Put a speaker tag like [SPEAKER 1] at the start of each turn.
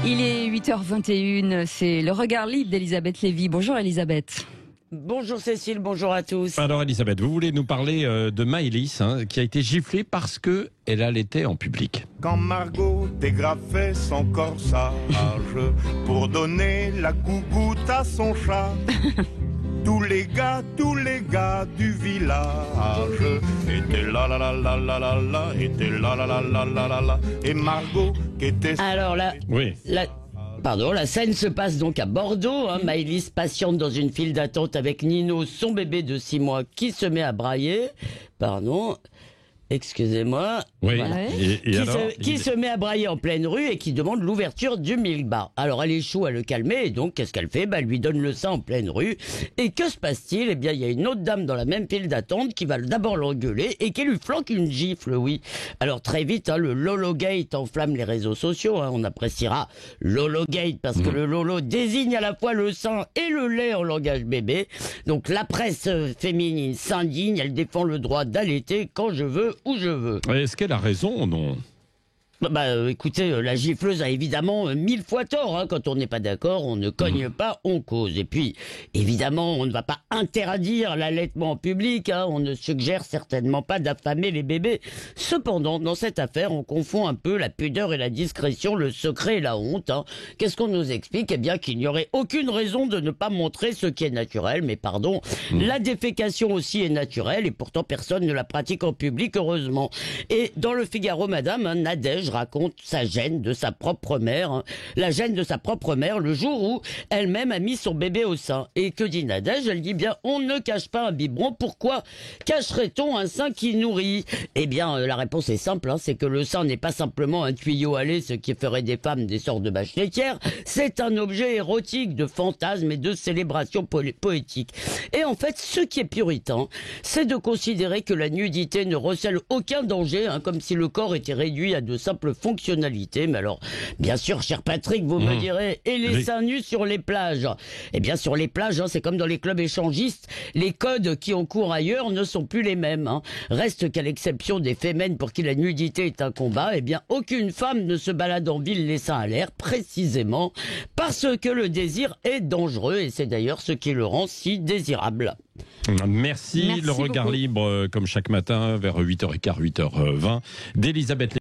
[SPEAKER 1] Il est 8h21, c'est le regard libre d'Elisabeth Lévy. Bonjour Elisabeth.
[SPEAKER 2] Bonjour Cécile, bonjour à tous.
[SPEAKER 3] Alors Elisabeth, vous voulez nous parler de Maëlys, qui a été giflée parce qu'elle allaitait en public.
[SPEAKER 4] Quand Margot dégrafait son corsage pour donner la gougoute à son chat, tous les gars du village étaient là la la la la la la, étaient là la la la la la la, et Margot qui était...
[SPEAKER 2] Alors là,
[SPEAKER 3] Oui.
[SPEAKER 2] la scène se passe donc à Bordeaux. Maëlys patiente dans une file d'attente avec Nino, son bébé de 6 mois, qui se met à brailler. Excusez-moi.
[SPEAKER 3] Oui.
[SPEAKER 2] Voilà.
[SPEAKER 3] Et alors,
[SPEAKER 2] Qui se met à brailler en pleine rue et qui demande l'ouverture du milk bar. Alors elle échoue à le calmer et donc qu'est-ce qu'elle fait ? Elle lui donne le sein en pleine rue. Et que se passe-t-il ? Eh bien il y a une autre dame dans la même file d'attente qui va d'abord l'engueuler et qui lui flanque une gifle, oui. Alors très vite, le Lologate enflamme les réseaux sociaux. On appréciera Lologate parce que le Lolo désigne à la fois le sein et le lait en langage bébé. Donc la presse féminine s'indigne, elle défend le droit d'allaiter quand je veux, où je veux.
[SPEAKER 3] est-ce qu'elle a raison ou non ?
[SPEAKER 2] Écoutez, la gifleuse a évidemment 1000 fois tort. Quand on n'est pas d'accord, on ne cogne pas, on cause. Et puis, évidemment, on ne va pas interdire l'allaitement en public. On ne suggère certainement pas d'affamer les bébés. Cependant, dans cette affaire, on confond un peu la pudeur et la discrétion, le secret et la honte. Qu'est-ce qu'on nous explique ? Eh bien, qu'il n'y aurait aucune raison de ne pas montrer ce qui est naturel. Mais pardon, la défécation aussi est naturelle et pourtant personne ne la pratique en public, heureusement. Et dans le Figaro, madame, Nadège raconte sa gêne de sa propre mère, la gêne de sa propre mère le jour où elle-même a mis son bébé au sein. Et que dit Nadège ? Elle dit bien, on ne cache pas un biberon, pourquoi cacherait-on un sein qui nourrit ? Eh bien, la réponse est simple, c'est que le sein n'est pas simplement un tuyau à lait, ce qui ferait des femmes des sortes de vaches laitières, c'est un objet érotique de fantasme et de célébration poétique. Et en fait, ce qui est puritain, c'est de considérer que la nudité ne recèle aucun danger, comme si le corps était réduit à de simples fonctionnalités. Mais alors, bien sûr, cher Patrick, vous me direz, et les seins nus sur les plages ? Eh bien, sur les plages, c'est comme dans les clubs échangistes, les codes qui ont cours ailleurs ne sont plus les mêmes. Reste qu'à l'exception des fémènes pour qui la nudité est un combat, eh bien, aucune femme ne se balade en ville les seins à l'air, précisément parce que le désir est dangereux, et c'est d'ailleurs ce qui le rend si désirable.
[SPEAKER 3] Merci. Le regard
[SPEAKER 1] beaucoup.
[SPEAKER 3] libre, comme chaque matin, vers 8h15, 8h20, d'Elisabeth Lévy.